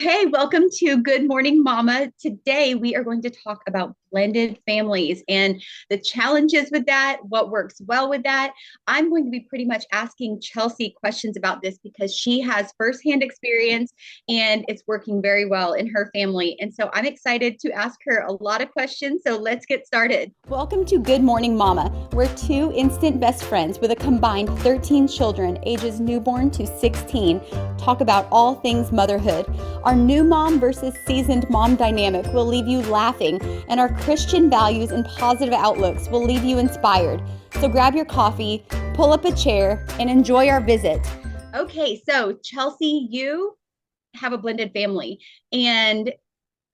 Hey, welcome to Good Morning Mama. Today we are going to talk about blended families and the challenges with that, what works well with that. I'm going to be pretty much asking Chelsea questions about this because she has firsthand experience and it's working very well in her family. And so I'm excited to ask her a lot of questions. So let's get started. Welcome to Good Morning Mama. We're two instant best friends with a combined 13 children, ages newborn to 16, talk about all things motherhood. Our new mom versus seasoned mom dynamic will leave you laughing, and our Christian values and positive outlooks will leave you inspired. So grab your coffee, pull up a chair, and enjoy our visit. Okay, so Chelsea, you have a blended family, and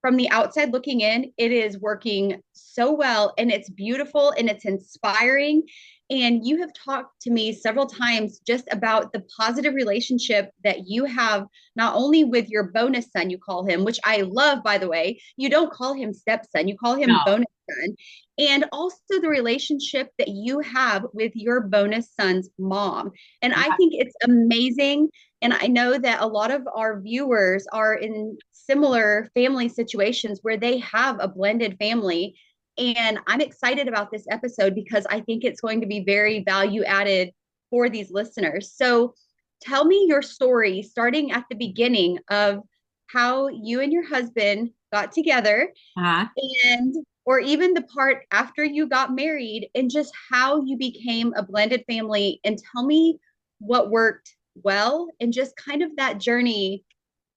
from the outside looking in, it is working so well and it's beautiful and it's inspiring. And you have talked to me several times just about the positive relationship that you have, not only with your bonus son, you call him, which I love, by the way. You don't call him stepson, you call him No. bonus son. And also the relationship that you have with your bonus son's mom. And I Yeah. think it's amazing, and I know that a lot of our viewers are in similar family situations where they have a blended family. And I'm excited about this episode because I think it's going to be very value added for these listeners. So tell me your story, starting at the beginning of how you and your husband got together, Uh, and or even the part after you got married, and just how you became a blended family, and tell me what worked well and just kind of that journey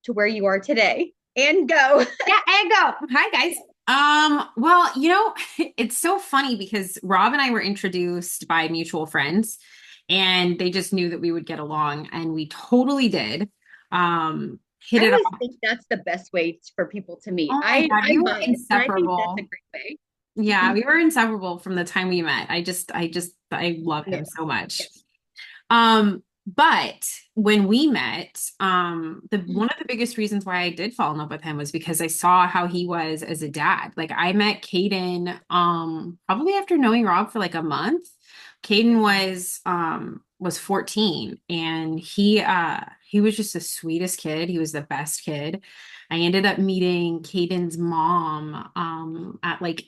to where you are today, and go. yeah, and go. Hi guys. Well, it's so funny because Rob and I were introduced by mutual friends and they just knew that we would get along and we totally did. Hit I it always off. think that's the best way for people to meet. Oh my I God, we were bias, but I think that's a inseparable. great Yeah, way. we were inseparable from the time we met. I love Yeah. him so much. Yes. But when we met, the one of the biggest reasons why I did fall in love with him was because I saw how he was as a dad. Like I met Caden probably after knowing Rob for like a month. Caden was 14 and he was just the sweetest kid. He was the best kid. I ended up meeting Caden's mom at like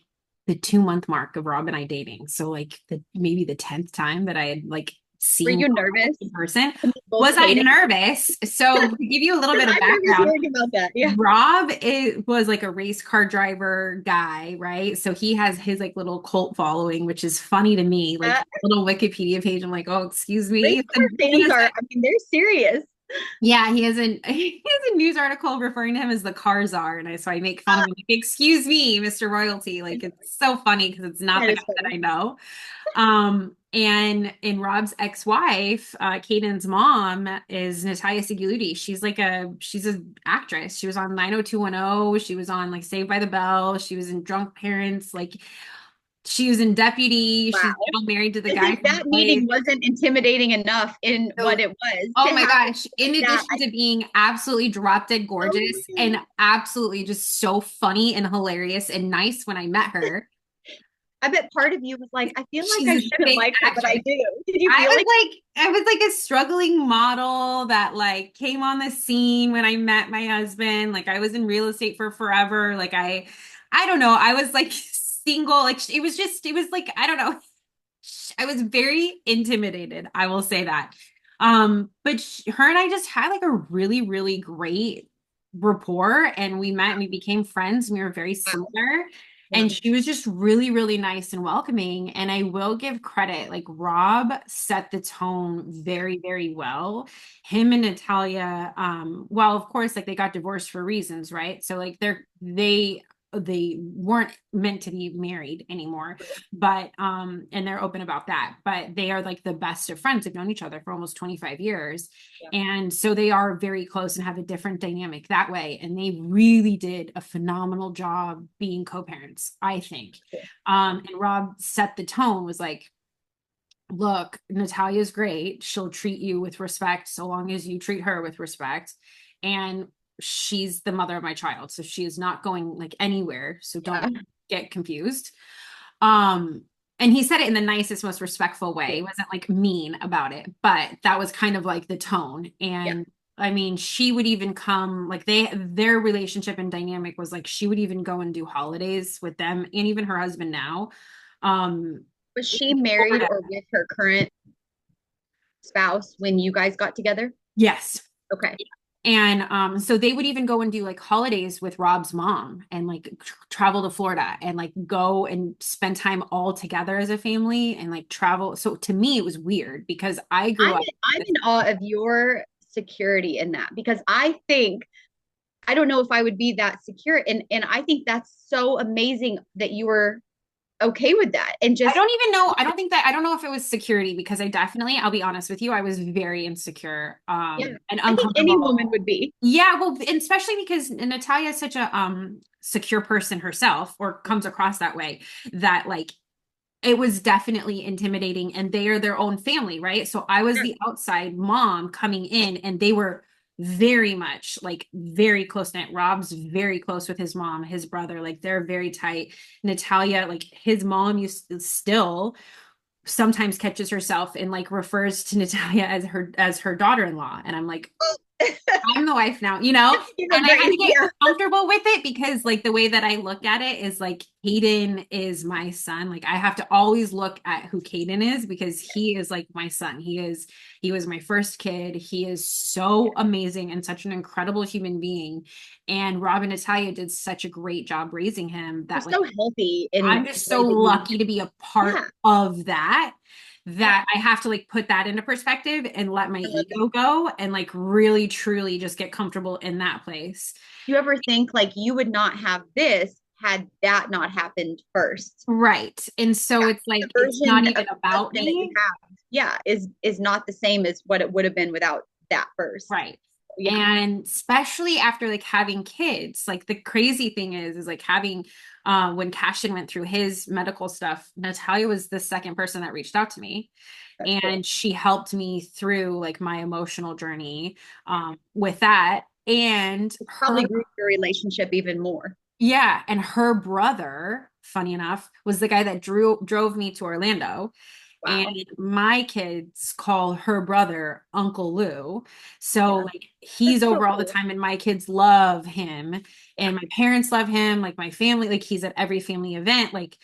the 2 month mark of Rob and I dating. So like the maybe the 10th time that I had like Were seen you Rob nervous in person. to meet both Was I Kate? nervous? So to give you a little Because bit of I'm nervous background, hearing about that. Yeah. was like a race car driver guy, right? So he has his like little cult following, which is funny to me. Like Uh, little Wikipedia page. I'm like, oh, excuse Race me. car He fans has are, I mean, they're serious. yeah, he has he has a news article referring to him as the car czar, and so I make fun of him. Like, excuse me, Mr. Royalty. Like it's so funny because it's not That the is guy that funny. I know. And in Rob's ex-wife, Caden's mom is Natalia Sigiludi. She's an actress. She was on 90210. She was on like Saved by the Bell. She was in Drunk Parents. Like she was in Deputy. She's Wow. now married to the As guy if from that Place. meeting wasn't intimidating enough in what So it was oh to my have gosh. In that. addition to being absolutely drop dead Oh gorgeous my and God. absolutely just so funny and hilarious and nice when I met her, I bet part of you was like, I feel like she's I a shouldn't fake like her, but I actress. do. Did you feel like I was like a struggling model that like came on the scene when I met my husband. Like I was in real estate for forever. Like I don't know. I was like single. Like it was like, I don't know. I was very intimidated. I will say that. But her and I just had like a really, really great rapport and we met and we became friends. And we were very similar. yeah, And she was just really, really nice and welcoming. And I will give credit, like Rob set the tone very, very well. Him and Natalia, well, of course, like they got divorced for reasons, right? So like they weren't meant to be married anymore, but and they're open about that, but they are like the best of friends. They've known each other for almost 25 years, yeah. and so they are very close and have a different dynamic that way, and they really did a phenomenal job being co-parents, I think. Cool. And Rob set the tone, was like, look, Natalia's great, she'll treat you with respect so long as you treat her with respect, and she's the mother of my child, so she is not going like anywhere, so don't Yeah. get confused. um and he said it in the nicest, most respectful way. Cool. He wasn't like mean about it, but that was kind of like the tone. Yeah. And I mean, she would even come, like their relationship and dynamic was like she would even go and do holidays with them and even her husband now. Um, Was in she married Florida. or with her current spouse when you guys got together? Yes. Okay. And so they would even go and do like holidays with Rob's mom and like travel to Florida and like go and spend time all together as a family and like travel. So to me, it was weird because I grew up. I'm in awe of your security in that because I think I don't know if I would be that secure and I think that's so amazing that you were okay with that and I just don't even know. I don't know if it was security because I'll be honest with you, I was very insecure, yeah. and I think any woman uncomfortable. would be. Yeah, well, and especially because Natalia is such a secure person herself, or comes across that way, that like it was definitely intimidating, and they are their own family, right? So I was Sure. the outside mom coming in, and they were very much like very close knit. Rob's very close with his mom, his brother, like they're very tight. Natalia, like his mom used to still sometimes catches herself and like refers to Natalia as her daughter-in-law. And I'm like, I'm the wife now, Give a and I had grace. to get Yeah. comfortable with it because like the way that I look at it is like Caden is my son. Like I have to always look at who Caden is because he is like my son. He was my first kid. He is so amazing and such an incredible human being. And Rob and Natalia did such a great job raising him You're that like so healthy in I'm just the so way that you lucky to be a part yeah. of that, Yeah. that I have to like put that into perspective and let my I love that. ego go and like really truly just get comfortable in that place. Do you ever think like you would not have this had that not happened first? Right. And so Yeah. it's The like it's not version of even about husband that you me. have, yeah, is not the same as what it would have been without that first. Right. Yeah. And especially after like having kids, like the crazy thing is like having when Cashin went through his medical stuff, Natalia was the second person that reached out to me. That's cool. And she helped me through like my emotional journey with that. And her, Probably grew your relationship even more. yeah, and her brother, funny enough, was the guy that drove me to Orlando. And Wow. my kids call her brother Uncle Lou. So Yeah. like he's That's so over all the cool. time and my kids love him Yeah. and my parents love him, like my family, like he's at every family event. Like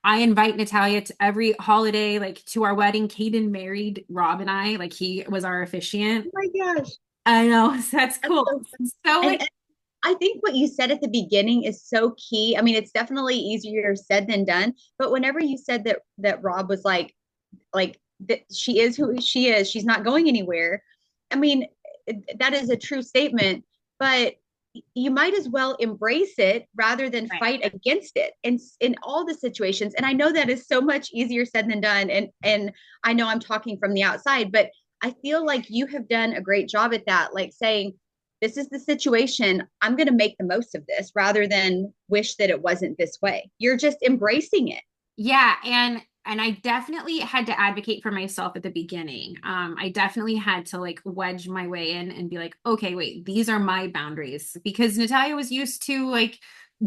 I invite Natalia to every holiday, like to our wedding. Caden married Rob and I, like he was our officiant. Oh my gosh. I know, so that's That's cool. so fun. So like, And I think what you said at the beginning is so key. I mean, it's definitely easier said than done. But whenever you said that Rob was like that she is who she is, she's not going anywhere. I mean, that is a true statement, but you might as well embrace it rather than right. fight against it in all the situations. And I know that is so much easier said than done. And I know I'm talking from the outside, but I feel like you have done a great job at that, like saying, this is the situation. I'm going to make the most of this rather than wish that it wasn't this way. You're just embracing it. Yeah, and I definitely had to advocate for myself at the beginning. I definitely had to like wedge my way in and be like, okay, wait, these are my boundaries because Natalia was used to like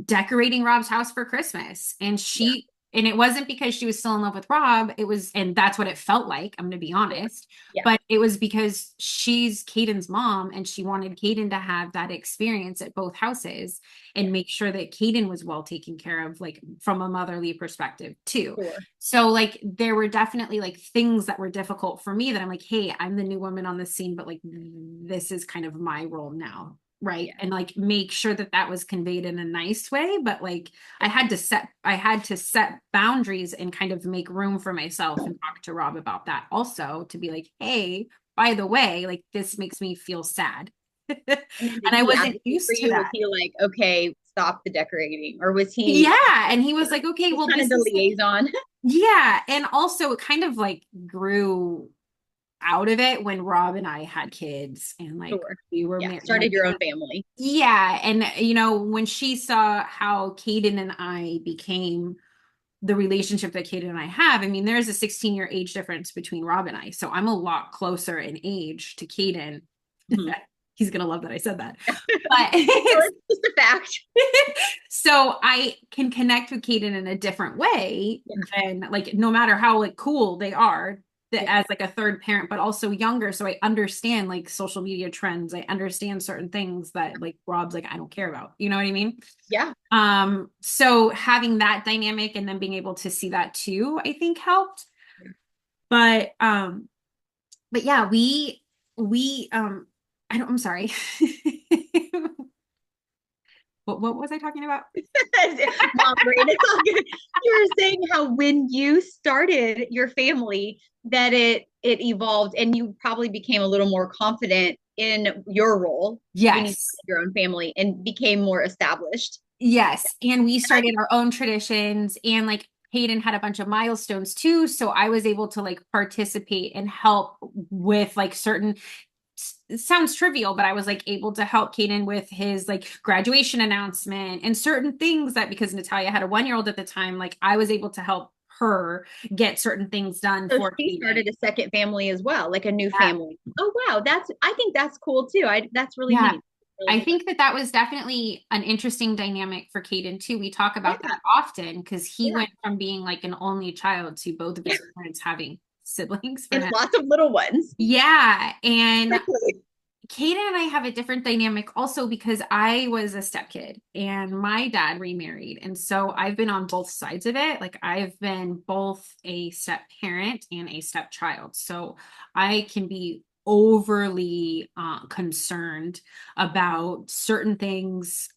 decorating Rob's house for Christmas. Yeah, And it wasn't because she was still in love with Rob. It was, and that's what it felt like, I'm going to be sure. honest. Yeah, But it was because she's Caden's mom and she wanted Caden to have that experience at both houses yeah, and make sure that Caden was well taken care of, like from a motherly perspective too. sure. So like there were definitely like things that were difficult for me that I'm like, hey, I'm the new woman on the scene, but like this is kind of my role now. Right. Yeah, And like make sure that that was conveyed in a nice way. But like I had to set boundaries and kind of make room for myself and talk to Rob about that also to be like, hey, by the way, like this makes me feel sad. And and then did I he wasn't advocate for used to you? Was that. he like, okay, stop the decorating, or was he Yeah. And he was like, okay, just well, kind of this the is like, liaison? yeah. And also it kind of like grew out of it when Rob and I had kids and like Sure. we were Yeah, married. Like, started your own family. yeah. And, when she saw how Caden and I became the relationship that Caden and I have, I mean, there's a 16-year age difference between Rob and I. So I'm a lot closer in age to Caden. Mhm. He's going to love that I said that. But Well, it's just a fact. so I can connect with Caden in a different way Yeah, than like no matter how like cool they are. Yeah. as like a third parent, but also younger. So I understand like social media trends. I understand certain things that like Rob's like, I don't care about. You know what I mean? Yeah. So having that dynamic and then being able to see that too, I think helped. But yeah, we I'm sorry. What was I talking about? Mom brain, it's all good. You were saying how when you started your family, that it evolved and you probably became a little more confident in your role when you Yes. started your own family and became more established. Yes. And we And I started our own traditions and like Hayden had a bunch of milestones too. So I was able to like participate and help with like certain it sounds trivial, but I was like able to help Caden with his like graduation announcement and certain things that because Natalia had a 1-year-old at the time, like I was able to help her get certain things done so for she Caden. started a second family as well, like a new Yeah. family. Oh wow, I think that's cool too. That's really Yeah. neat. Really I neat. think that that was definitely an interesting dynamic for Caden too. We talk Yeah, about that often because he yeah. went from being like an only child to both of his parents having siblings for And him. lots of little ones. Yeah. And Exactly. Kaden and I have a different dynamic also because I was a stepkid and my dad remarried. And so I've been on both sides of it. Like I've been both a step parent and a stepchild. So I can be overly concerned about certain things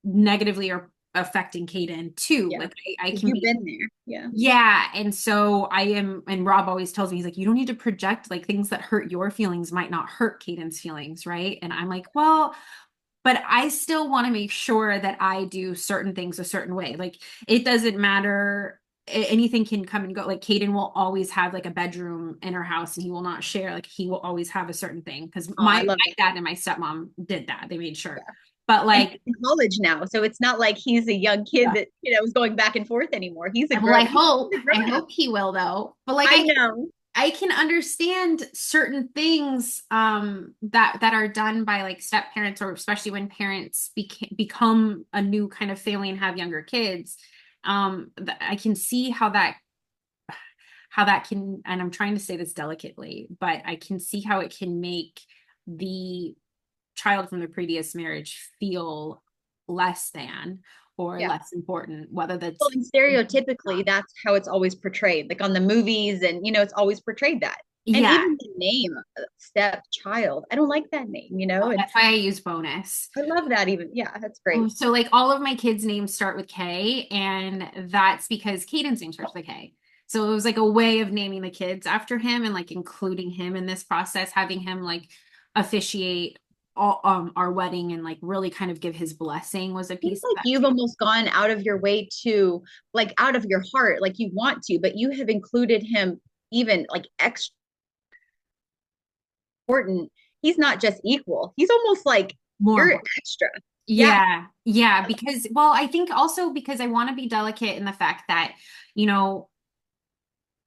negatively or affecting Kaden too. Yeah. Like I Because can you've be been there. Yeah. yeah. And so I am, and Rob always tells me, he's like, you don't need to project like things that hurt your feelings might not hurt Caden's feelings, right? And I'm like, well, but I still want to make sure that I do certain things a certain way. Like it doesn't matter. Anything can come and go. Like Caden will always have like a bedroom in her house and he will not share. Like he will always have a certain thing. Because Oh, I love my that. dad and my stepmom did that. They made sure. Yeah. But And he's like, in college now, so it's not like he's a young kid yeah. that is going back and forth anymore. Well, He's a I grown up. hope he will though. But like I know. I can understand certain things that are done by like step parents or especially when parents become a new kind of family and have younger kids. I can see how that can, and I'm trying to say this delicately, but I can see how it can make the child from the previous marriage feel less than or Yeah. less important, whether Well, that's and stereotypically, that's how it's always portrayed, like on the movies, and it's always portrayed that. And yeah. even the name, stepchild, I don't like that name, and That's why I use bonus. I love that even. Yeah, that's Oh, great. so like all of my kids' names start with K, and that's because Caden's name starts with K. So it was like a way of naming the kids after him and like including him in this process, having him like officiate our wedding and like really kind of give his blessing was a Seems piece of like that you've too. almost gone out of your way to, like, out of your heart, like you want to, but you have included him even like extra important. He's not just equal. He's almost like More you're important. extra. Yeah. Yeah, yeah, because well, I think also because I want to be delicate in the fact that, you know,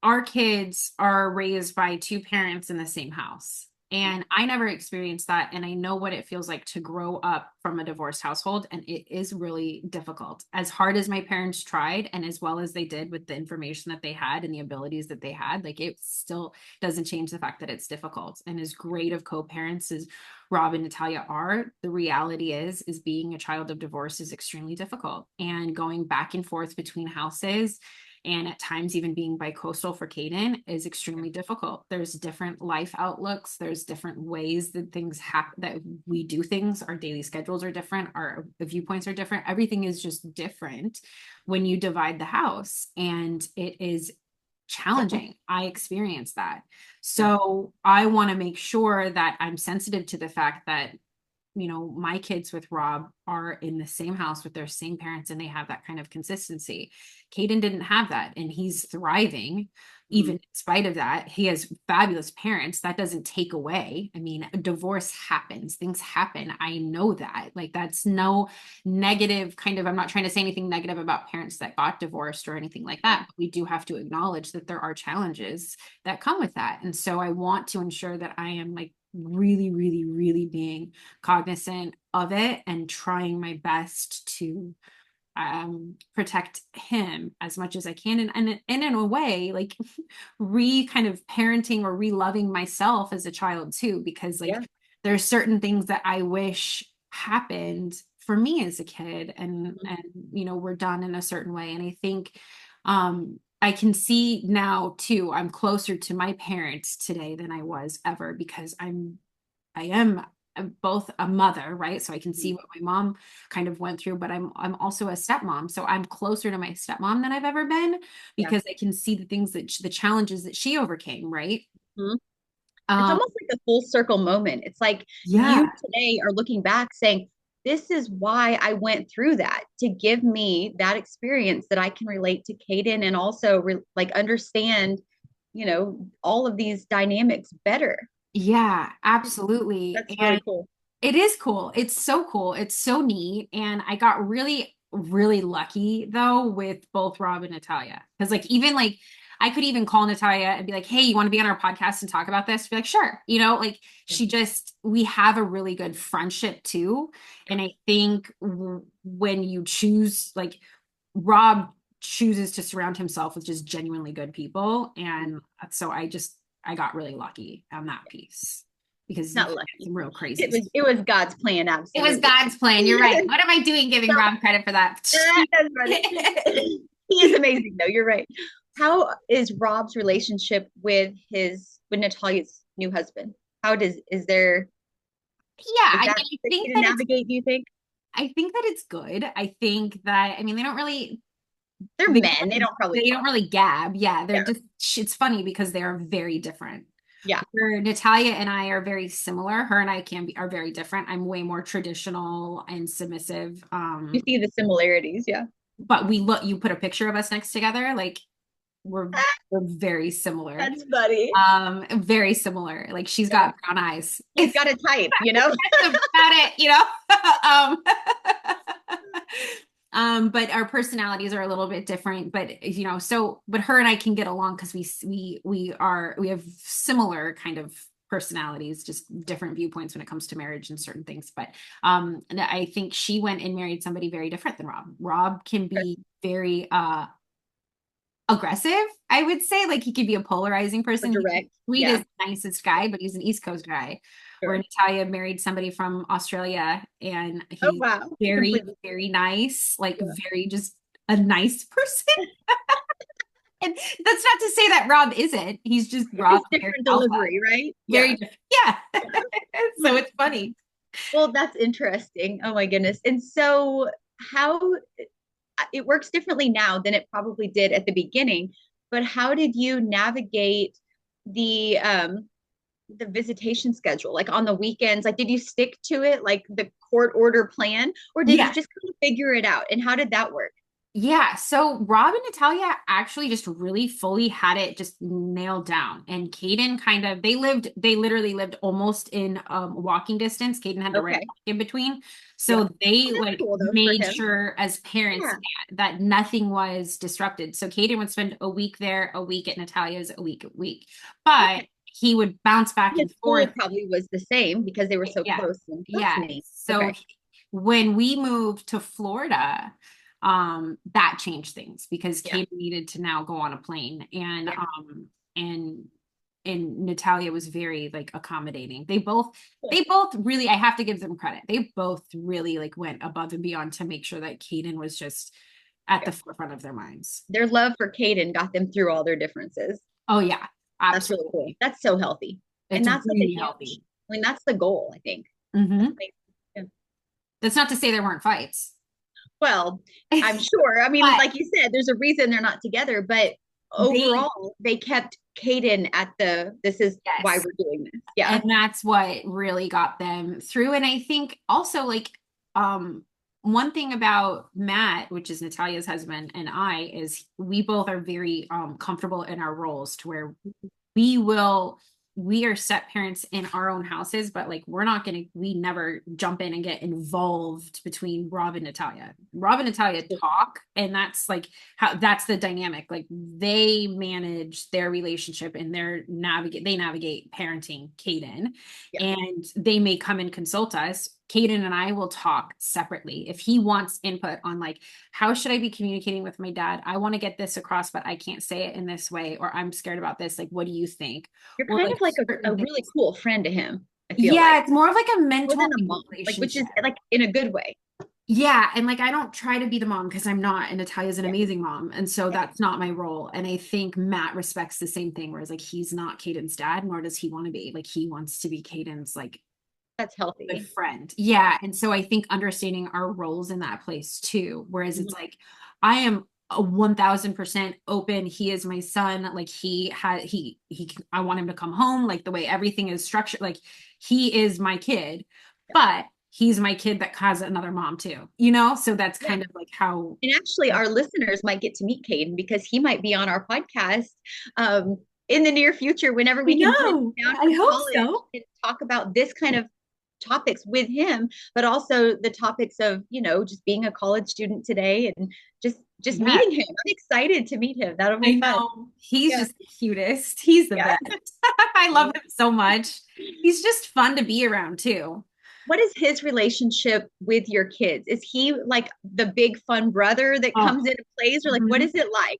our kids are raised by two parents in the same house. And I never experienced that. And I know what it feels like to grow up from a divorced household. And it is really difficult. As hard as my parents tried, and as well as they did with the information that they had and the abilities that they had, like it still doesn't change the fact that it's difficult. And as great of co parents as Rob and Natalia are, the reality is being a child of divorce is extremely difficult. And going back and forth between houses and at times even being bicoastal for Caden is extremely difficult. There's different life outlooks. There's different ways that things happen, that we do things. Our daily schedules are different. Our viewpoints are different. Everything is just different when you divide the house, and it is challenging. I experienced that. Yeah. So I want to make sure that I'm sensitive to the fact that my kids with Rob are in the same house with their same parents and they have that kind of consistency. Caden didn't have that and he's thriving. Even Mhm. in spite of that, he has fabulous parents. That doesn't take away. I mean, divorce happens, things happen. I know that. Like, that's no negative kind of, I'm not trying to say anything negative about parents that got divorced or anything like that. But we do have to acknowledge that there are challenges that come with that. And so I want to ensure that I am like really, really, really being cognizant of it and trying my best to protect him as much as I can, and in a way, like kind of parenting or re-loving myself as a child too, because like Yeah. there's certain things that I wish happened for me as a kid, Mhm. and were done in a certain way. And I think I can see now too, I'm closer to my parents today than I was ever, because I am both a mother, right? So I can see what my mom kind of went through, but I'm also a stepmom. So I'm closer to my stepmom than I've ever been, Yeah. because I can see the things the challenges that she overcame, right? Mhm. It's Um, almost like a full circle moment. It's like you yeah, today are looking back saying, this is why I went through that to give me that experience that I can relate to Kaden and also like understand, all of these dynamics better. yeah, absolutely. That's really And cool. it is cool. It's so cool. It's so neat. And I got really, really lucky though with both Rob and Natalia. Because like even like I could even call Natalia and be like, hey, you want to be on our podcast and talk about this? Be like, sure. Like Yeah. we have a really good friendship too. And I think when you choose, like Rob chooses to surround himself with just genuinely good people. And so I got really lucky on that piece, because you Not can get lucky. some real It crazy. was it was God's plan, It was absolutely. God's plan. You're right. What am I doing giving Rob credit for that? That's funny. He is amazing though. You're right. How is Rob's relationship with Natalia's new husband? How does Yeah, is I mean, that tricky to it's navigate, do you think? I think that it's good. I think that, I mean, They're men. They don't probably they don't talk. really gab. Yeah, they're Yeah. just it's funny because they are very different. Yeah. Where Natalia and I are very similar. Her and I are very different. I'm way more traditional and submissive. You see the similarities, yeah. But you put a picture of us next together, like we're we're very similar. That's funny. Very similar. Like she's Yeah. got brown eyes. He's got a type, That's about it. um, but our personalities are a little bit different. But but her and I can get along because we have similar kind of personalities, just different viewpoints when it comes to marriage and certain things. But I think she went and married somebody very different than Rob. Rob can be very aggressive, I would say. Like he could be a polarizing Or person. He's the direct. Yeah, sweetest, nicest guy, but he's an East Coast guy. Where sure. Natalia married somebody from Australia, and Oh he's wow. very, Completely. very nice, like Yeah. very just a nice person. And that's not to say that Rob isn't. He's just Rob's It's very different alpha, delivery, right? very Yeah. different. Yeah. So Hmm. it's funny. Well, that's interesting. Oh my goodness. And so how it works differently now than it probably did at the beginning, but how did you navigate the visitation schedule? Like on the weekends, like did you stick to it like the court order plan or did you Yeah. just kind of figure it out? And how did that work? Yeah, so Rob and Natalia actually just really fully had it just nailed down. And Caden kind of, they literally lived almost in walking distance. Caden had to ride a Okay. bike in between. Yeah. So they Well, that's like cool though for made him. sure as parents Yeah. that nothing was disrupted. So Caden would spend a week there, a week at Natalia's, a week. But Okay. he would bounce back His and school forth. probably was the same because they were so Yeah. close. And that's Yeah. neat. So Okay. when we moved to Florida, that changed things because Yeah. Kate needed to now go on a plane, Yeah. and Natalia was very like accommodating. Cool. They both really, I have to give them credit. They both really like went above and beyond to make sure that Kaden was just at Yeah. the forefront of their minds. Their love for Caden got them through all their differences. Oh yeah, That's really cool. absolutely. That's so healthy. And It's that's like a really huge, healthy. I mean, that's the goal, I think. That's Hmm. amazing. Yeah. That's not to say there weren't fights. Well, I'm sure. I mean, But like you said, there's a reason they're not together, but they overall, they kept Caden at this is why yes. we're doing this. Yeah. And that's what really got them through. And I think also like one thing about Matt, which is Natalia's husband, and I, is we both are very comfortable in our roles to where we will we are step parents in our own houses, but like we never jump in and get involved between Rob and Natalia. Rob and Natalia talk, and that's like how that's the dynamic. Like they manage their relationship and they navigate parenting Caden, Yeah. and they may come and consult us, Caden and I will talk separately. If he wants input on like, how should I be communicating with my dad? I want to get this across, but I can't say it in this way, or I'm scared about this. Like, what do you think? You're Or kind like of like a certain really things. cool friend to him, I feel Yeah, like, it's more of like a more than a mentoring mom, like, which relationship. is like in a good way. Yeah, and like I don't try to be the mom because I'm not, and Natalia's an Yeah. amazing mom, and so Yeah. that's not my role. And I think Matt respects the same thing, whereas like he's not Caden's dad, nor does he want to be. Like he wants to be Caden's like That's good healthy. friend. Yeah, and so I think understanding our roles in that place too. Whereas it's Mhm. like I am a 1000% open. He is my son. Like I want him to come home. Like the way everything is structured. Like he is my kid, Yeah. but he's my kid that has another mom too. You know, so that's Yeah. kind of like how. And actually, our listeners might get to meet Caden because he might be on our podcast in the near future whenever I we can get him know. down I from hope college so. and talk about this kind of topics with him, but also the topics of, just being a college student today and just Yeah, meeting him. I'm excited to meet him. That'll I be fun. know. He's Yeah. just the cutest. He's the Yeah. best. I love him so much. He's just fun to be around too. What is his relationship with your kids? Is he like the big fun brother that Oh, comes in and plays, or like what mhm. is it like?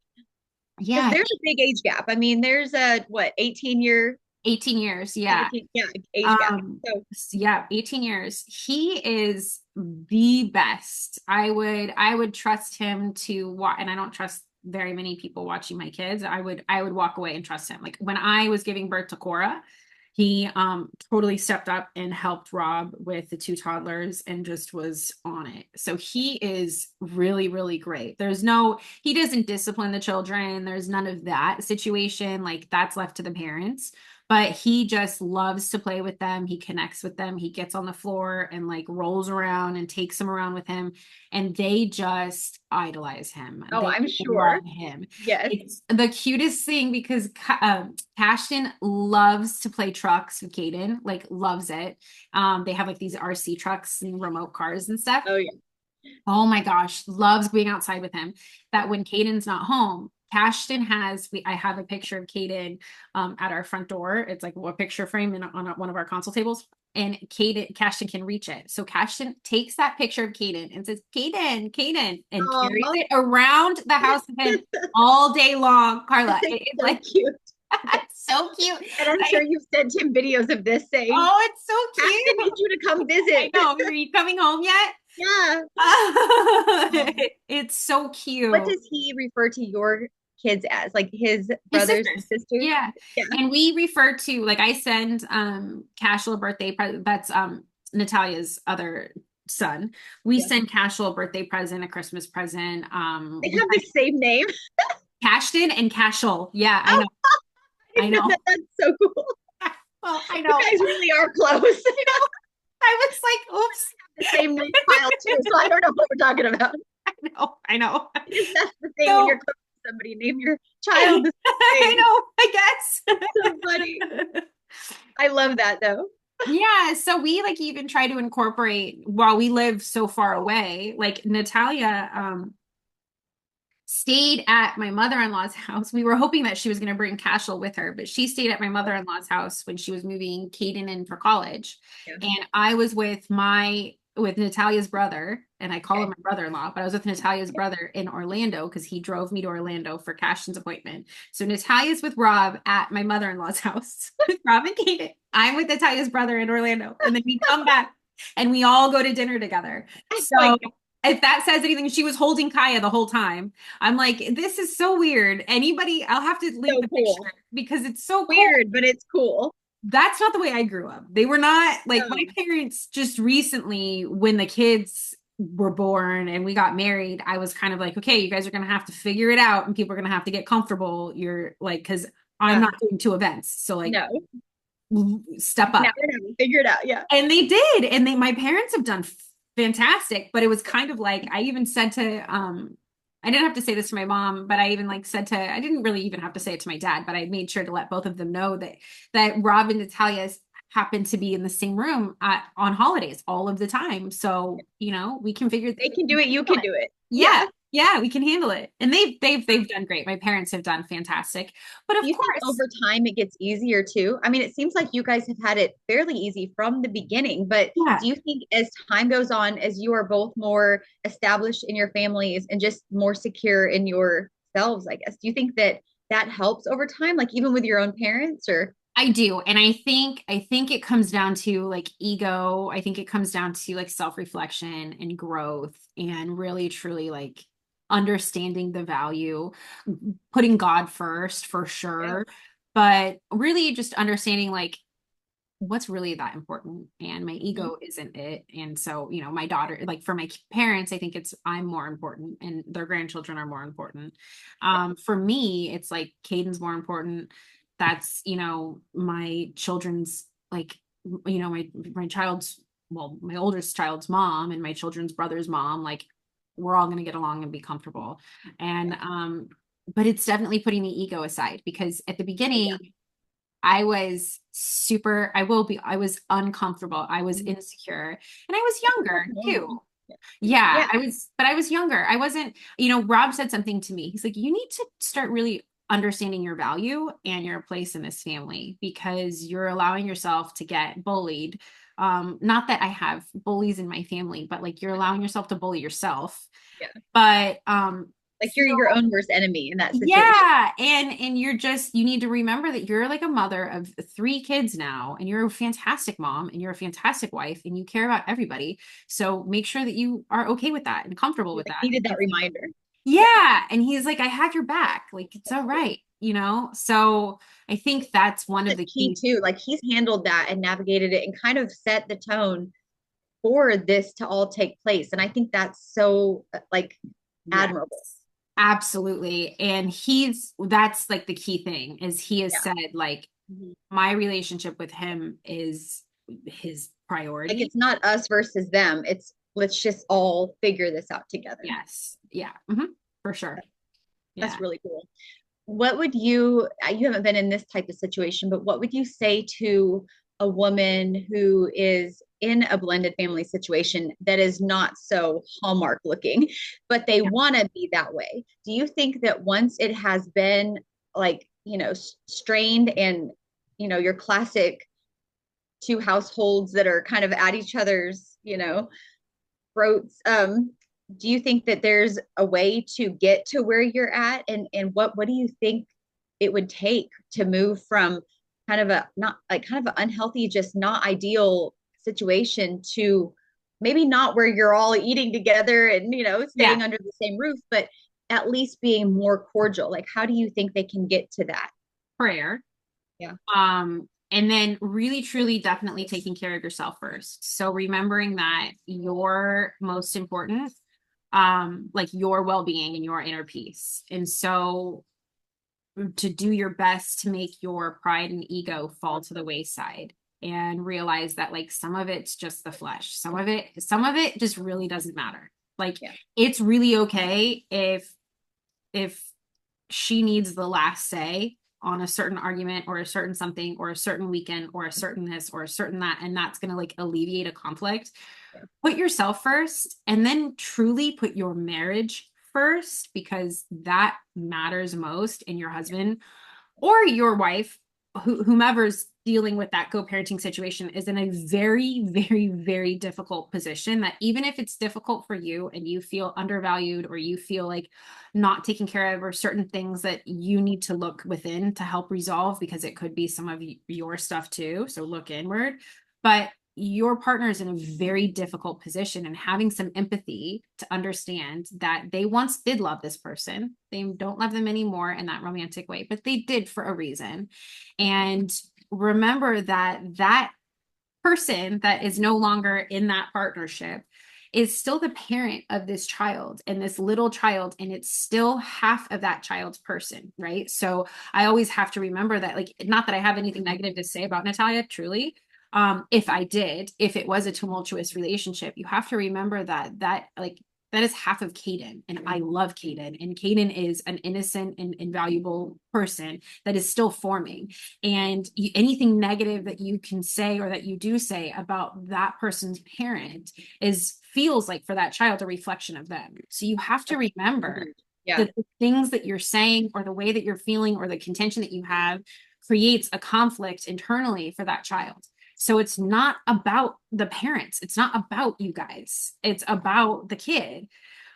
Because Yeah, there's a big age gap. I mean, there's a what, 18-year, 18 years. Yeah. 17, yeah, age gap. So Yeah, 18 years. He is the best. I would trust him to watch, and I don't trust very many people watching my kids. I would walk away and trust him. Like when I was giving birth to Cora, he totally stepped up and helped Rob with the two toddlers and just was on it. So he is really, really great. He doesn't discipline the children. There's none of that situation. Like that's left to the parents, but he just loves to play with them. He connects with them. He gets on the floor and like rolls around and takes them around with him. And they just idolize him. oh, They I'm sure. love him. Yes. It's the cutest thing because Cashton loves to play trucks with Caden, like loves it. They have like these RC trucks and remote cars and stuff. Oh yeah. Oh my gosh, loves being outside with him. That when Caden's not home, I have a picture of Caden at our front door. It's like a picture frame on one of our console tables. And Cashton can reach it. So Cashton takes that picture of Caden and says, Caden, and carries Oh, it around the house with him all day long. Carla, it's so like, cute. it's so cute. And I'm sure you've sent him videos of this saying, Oh, it's so Ashton cute. needs you to come I visit. know. Are you coming home yet? Yeah. Um, It's so what cute. does he refer to your kids as? Like his His brothers and sisters. sisters? Yeah. Yeah. And we refer to like I send Cashel a birthday present. That's Natalia's other son. We Yeah. send Cashel a birthday present, a Christmas present. They have the same name. Cashton and Cashel. Yeah, I Oh, know. I I didn't know know. that. That's so cool. Well, I You know. guys really are close. I know. I was like, oops. The same name child too, so I don't know what we're talking about. I know. I know. I guess that's the thing when you're So close to somebody, name your child the same I thing. know, I So funny. guess. I love that though. Yeah, so we like even try to incorporate while we live so far away. Like Natalia stayed at my mother-in-law's house. We were hoping that she was going to bring Cashel with her, but she stayed at my mother-in-law's house when she was moving Caden in for college. Yeah. And I was with Natalia's brother, and I call him Okay. my brother-in-law, but I was with Natalia's brother in Orlando because he drove me to Orlando for Cashton's appointment. So Natalia's with Rob at my mother-in-law's house with Rob and Caden. I'm with Natalia's brother in Orlando. And then we come back and we all go to dinner together. Oh my So God, if that says anything, she was holding Kaya the whole time. I'm like, this is so weird. I'll have to link so the cool. picture because it's so cool. Weird, but it's cool. That's not the way I grew up. They were not like my No. parents just recently, when the kids were born and we got married, I was kind of like, okay, you guys are going to have to figure it out and people are going to have to get comfortable. You're like, because I'm Yeah. not doing two events. So like, No. step Now up. we're gonna figure it out. Yeah. And they did. And my parents have done fantastic, but it was kind of like, I even said to, I didn't have to say this to my mom, but I even like said to, I didn't really even have to say it to my dad, but I made sure to let both of them know that Rob and Natalia happen to be in the same room on holidays all of the time. So, we can figure They can do it. You can do it. yeah. Yeah. Yeah, we can handle it. And they've done great. My parents have done fantastic. But Do of you think course, over time it gets easier too? I mean, it seems like you guys have had it fairly easy from the beginning, but yeah, do you think as time goes on, as you are both more established in your families and just more secure in yourselves, I guess, do you think that that helps over time, like even with your own parents or? I do. And I think it comes down to like ego. I think it comes down to like self-reflection and growth and really truly like understanding the value, putting God first for Yeah. sure, but really just understanding like what's really that important, and my Mhm. ego isn't it. And so, my daughter, like for my parents, I think it's I'm more important and their grandchildren are more important. Yeah. For me, it's like Caden's more important. That's, my children's like, my child's, well, my oldest child's mom and my children's brother's mom, like we're all going to get along and be comfortable. And but it's definitely putting the ego aside, because at the Oh, yeah. beginning I was uncomfortable. I was insecure, and I was That's younger normal. too. Yeah, Yeah. but I was younger. I wasn't, Rob said something to me. He's like, you need to start really understanding your value and your place in this family, because you're allowing yourself to get bullied. Not that I have bullies in my family, but like you're allowing yourself to bully yourself. Yeah. But Like you're your own worst enemy in that situation. yeah, and you need to remember that you're like a mother of three kids now, and you're a fantastic mom, and you're a fantastic wife, and you care about everybody. So make sure that you are okay with that and comfortable You with like that. needed that reminder. Yeah. Yeah, and he's like, I have your back. Like it's all right, So I think that's one of That's the key key. too. Like he's handled that and navigated it and kind of set the tone for this to all take place. And I think that's so like Yes, admirable. absolutely. And that's like the key thing is he has Yeah. said like Mhm. my relationship with him is his Like priority. it's not us versus them. It's let's just all figure this out together. Yes. Yeah. For sure. That's Yeah. really cool. What would you haven't been in this type of situation, but what would you say to a woman who is in a blended family situation that is not so hallmark looking, but they Yeah. want to be that way? Do you think that once it has been like, strained and, your classic two households that are kind of at each other's, throats, do you think that there's a way to get to where you're at, and what do you think it would take to move from kind of a not like kind of an unhealthy, just not ideal situation to maybe not where you're all eating together and Yeah. staying under the same roof, but at least being more cordial? Like how do you think they can get to that? Prayer. Yeah. And then really, truly, definitely taking care of yourself first. So remembering that you're most important, like your well-being and your inner peace. And so to do your best to make your pride and ego fall to the wayside, and realize that like some of it's just the flesh. Some of it just really doesn't matter. Like Yeah. it's really okay if she needs the last say on a certain argument or a certain something or a certain weekend or a certain this or a certain that, and that's going to like alleviate a conflict. Yeah. Put yourself first, and then truly put your marriage first, because that matters most. And your husband or your wife, whomever's dealing with that co-parenting situation, is in a very, very, very difficult position, that even if it's difficult for you and you feel undervalued or you feel like not taken care of, or certain things that you need to look within to help resolve, because it could be some of your stuff too, so look inward. But your partner is in a very difficult position, and having some empathy to understand that they once did love this person. They don't love them anymore in that romantic way, but they did for a reason. And remember that that person that is no longer in that partnership is still the parent of this child and this little child, and it's still half of that child's person, right? So I always have to remember that, like, not that I have anything negative to say about Natalia, truly. If it was a tumultuous relationship, you have to remember that like That is half of Caden. And I love Caden. And Caden is an innocent and invaluable person that is still forming. And anything negative that you can say or that you do say about that person's parent is feels like for that child a reflection of them. So you have to remember Yeah. that the things that you're saying or the way that you're feeling or the contention that you have creates a conflict internally for that child. So it's not about the parents. It's not about you guys. It's about the kid.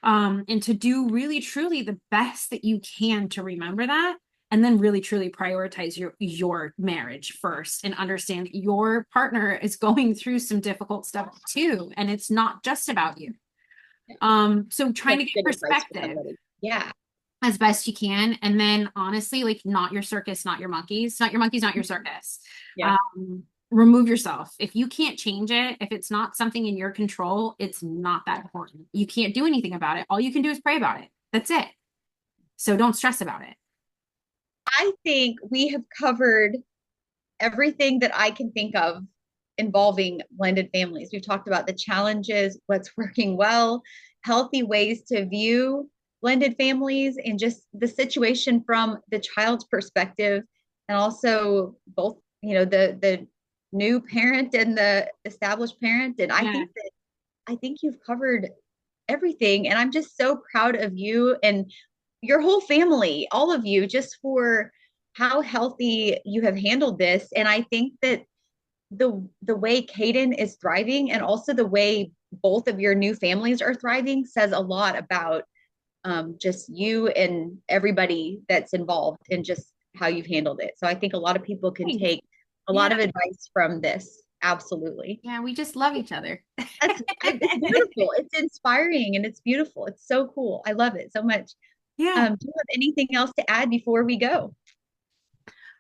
And to do really truly the best that you can to remember that, and then really truly prioritize your marriage first and understand your partner is going through some difficult stuff too. And it's not just about you. So trying That's to get good advice for perspective somebody. Yeah. as best you can. And then honestly, like not your circus, not your monkeys, not your monkeys, not your circus. Yeah. Remove yourself. If you can't change it, if it's not something in your control, it's not that important. You can't do anything about it. All you can do is pray about it. That's it. So don't stress about it. I think we have covered everything that I can think of involving blended families. We've talked about the challenges, what's working well, healthy ways to view blended families, and just the situation from the child's perspective, and also both, the new parent and the established parent. And Yeah. I think you've covered everything, and I'm just so proud of you and your whole family, all of you, just for how healthy you have handled this. And I think that the way Caden is thriving, and also the way both of your new families are thriving, says a lot about just you and everybody that's involved, and just how you've handled it. So I think a lot of people can Thanks. take a lot Yeah. of advice from this. Absolutely. Yeah, we just love each other. It's beautiful. It's inspiring and it's beautiful. It's so cool. I love it so much. Yeah. Do you have anything else to add before we go?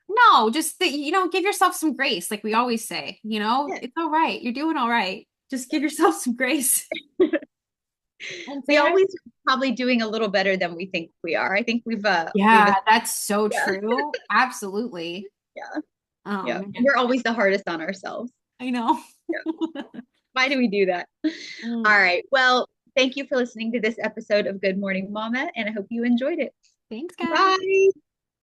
No, just that, give yourself some grace, like we always say, Yeah. it's all right. You're doing all right. Just give yourself some grace and We say hi. always probably doing a little better than we think we are. I think we've Yeah, that's so yeah, true. Absolutely. yeah, Oh yeah. man, We're always the hardest on ourselves. I know. Yeah. Why do we do that? All Mm, right. Well, thank you for listening to this episode of Good Morning Mama, and I hope you enjoyed it. thanks, guys. Bye.